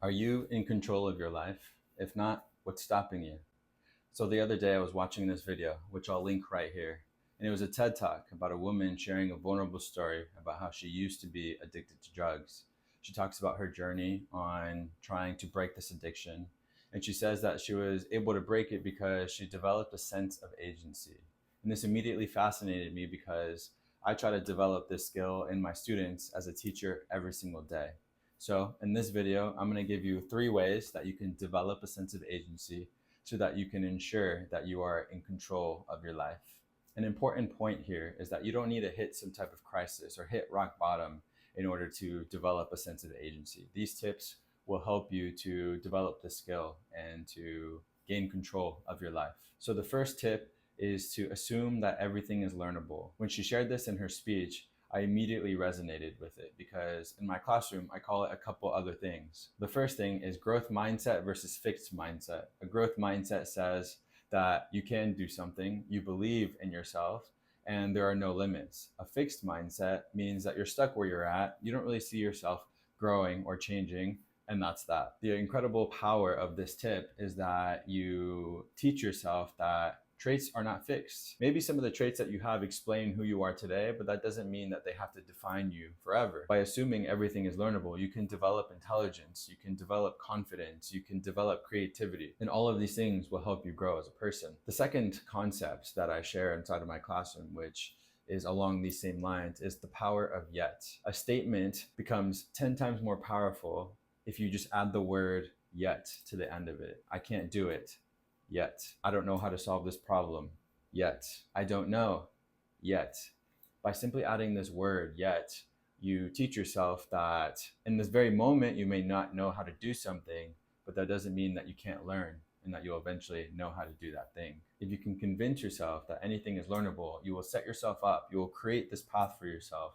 Are you in control of your life? If not, what's stopping you? So the other day I was watching this video, which I'll link right here, and it was a TED Talk about a woman sharing a vulnerable story about how she used to be addicted to drugs. She talks about her journey on trying to break this addiction, and she says that she was able to break it because she developed a sense of agency. And this immediately fascinated me because I try to develop this skill in my students as a teacher every single day. So in this video, I'm going to give you 3 ways that you can develop a sense of agency so that you can ensure that you are in control of your life. An important point here is that you don't need to hit some type of crisis or hit rock bottom in order to develop a sense of agency. These tips will help you to develop the skill and to gain control of your life. So the first tip is to assume that everything is learnable. When she shared this in her speech, I immediately resonated with it because in my classroom, I call it a couple other things. The first thing is growth mindset versus fixed mindset. A growth mindset says that you can do something, you believe in yourself, and there are no limits. A fixed mindset means that you're stuck where you're at, you don't really see yourself growing or changing, and that's that. The incredible power of this tip is that you teach yourself that traits are not fixed. Maybe some of the traits that you have explain who you are today, but that doesn't mean that they have to define you forever. By assuming everything is learnable, you can develop intelligence, you can develop confidence, you can develop creativity, and all of these things will help you grow as a person. The second concept that I share inside of my classroom, which is along these same lines, is the power of yet. A statement becomes 10 times more powerful if you just add the word yet to the end of it. I can't do it yet. I don't know how to solve this problem yet. I don't know yet. By simply adding this word yet, you teach yourself that in this very moment you may not know how to do something, but that doesn't mean that you can't learn and that you'll eventually know how to do that thing. If you can convince yourself that anything is learnable, you will set yourself up, you will create this path for yourself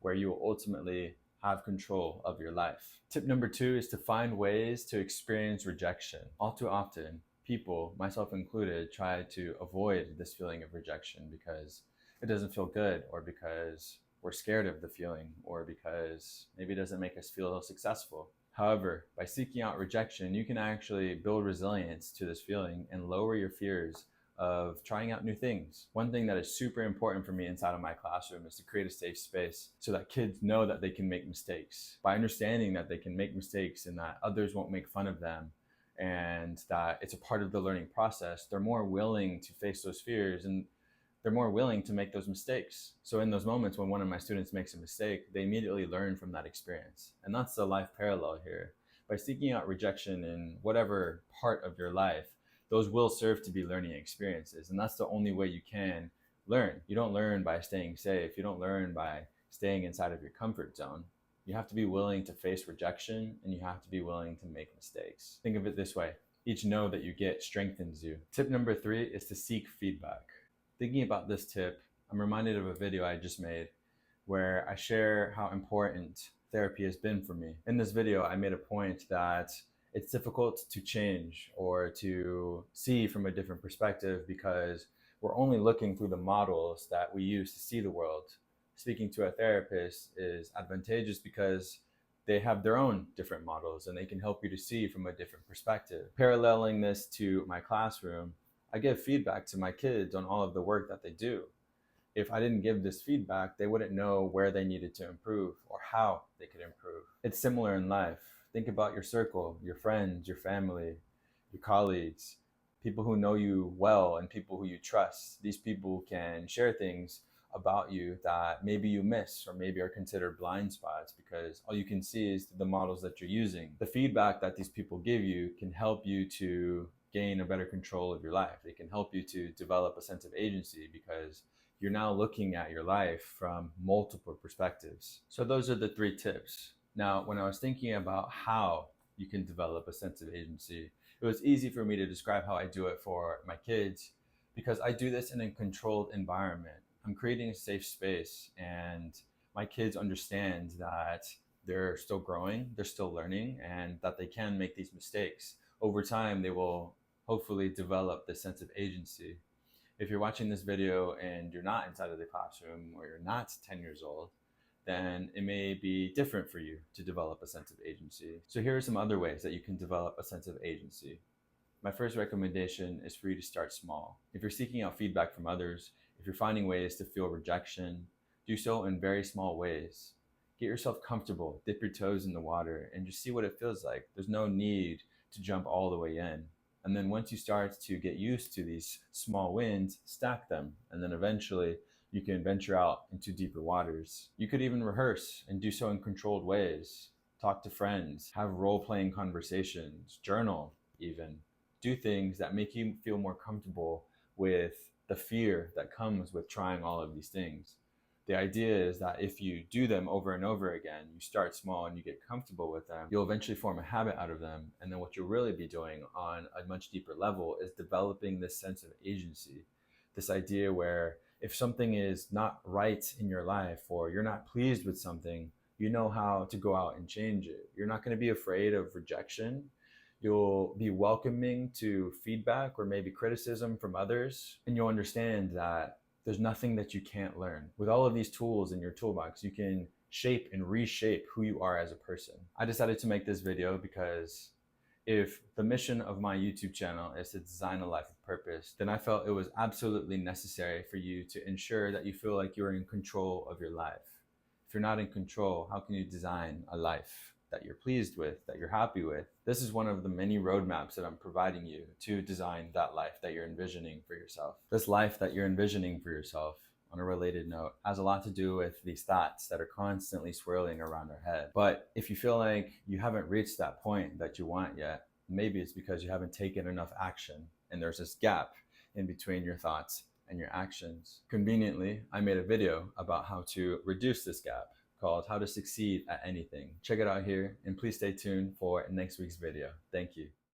where you will ultimately have control of your life. Tip number 2 is to find ways to experience rejection. All too often, people, myself included, try to avoid this feeling of rejection because it doesn't feel good, or because we're scared of the feeling, or because maybe it doesn't make us feel successful. However, by seeking out rejection, you can actually build resilience to this feeling and lower your fears of trying out new things. One thing that is super important for me inside of my classroom is to create a safe space so that kids know that they can make mistakes. By understanding that they can make mistakes and that others won't make fun of them and that it's a part of the learning process, they're more willing to face those fears and they're more willing to make those mistakes. So in those moments when one of my students makes a mistake, they immediately learn from that experience. And that's the life parallel here. By seeking out rejection in whatever part of your life, those will serve to be learning experiences. And that's the only way you can learn. You don't learn by staying safe. You don't learn by staying inside of your comfort zone. You have to be willing to face rejection and you have to be willing to make mistakes. Think of it this way. Each no that you get strengthens you. Tip number 3 is to seek feedback. Thinking about this tip, I'm reminded of a video I just made where I share how important therapy has been for me. In this video, I made a point that it's difficult to change or to see from a different perspective because we're only looking through the models that we use to see the world. Speaking to a therapist is advantageous because they have their own different models and they can help you to see from a different perspective. Paralleling this to my classroom, I give feedback to my kids on all of the work that they do. If I didn't give this feedback, they wouldn't know where they needed to improve or how they could improve. It's similar in life. Think about your circle, your friends, your family, your colleagues, people who know you well and people who you trust. These people can share things about you that maybe you miss or maybe are considered blind spots because all you can see is the models that you're using. The feedback that these people give you can help you to gain a better control of your life. It can help you to develop a sense of agency because you're now looking at your life from multiple perspectives. So those are the 3 tips. Now, when I was thinking about how you can develop a sense of agency, it was easy for me to describe how I do it for my kids because I do this in a controlled environment. I'm creating a safe space and my kids understand that they're still growing, they're still learning, and that they can make these mistakes. Over time, they will hopefully develop this sense of agency. If you're watching this video and you're not inside of the classroom or you're not 10 years old, then it may be different for you to develop a sense of agency. So here are some other ways that you can develop a sense of agency. My first recommendation is for you to start small. If you're seeking out feedback from others, if you're finding ways to feel rejection, do so in very small ways. Get yourself comfortable, dip your toes in the water, and just see what it feels like. There's no need to jump all the way in. And then once you start to get used to these small wins, stack them. And then eventually you can venture out into deeper waters. You could even rehearse and do so in controlled ways. Talk to friends, have role-playing conversations, journal even. Do things that make you feel more comfortable with the fear that comes with trying all of these things. The idea is that if you do them over and over again, you start small and you get comfortable with them, you'll eventually form a habit out of them. And then what you'll really be doing on a much deeper level is developing this sense of agency. This idea where if something is not right in your life or you're not pleased with something, you know how to go out and change it. You're not going to be afraid of rejection. You'll be welcoming to feedback or maybe criticism from others. And you'll understand that there's nothing that you can't learn. With all of these tools in your toolbox, you can shape and reshape who you are as a person. I decided to make this video because if the mission of my YouTube channel is to design a life of purpose, then I felt it was absolutely necessary for you to ensure that you feel like you're in control of your life. If you're not in control, how can you design a life that you're pleased with, that you're happy with? This is one of the many roadmaps that I'm providing you to design that life that you're envisioning for yourself. This life that you're envisioning for yourself, on a related note, has a lot to do with these thoughts that are constantly swirling around our head. But if you feel like you haven't reached that point that you want yet, maybe it's because you haven't taken enough action and there's this gap in between your thoughts and your actions. Conveniently, I made a video about how to reduce this gap called How to Succeed at Anything. Check it out here and please stay tuned for next week's video. Thank you.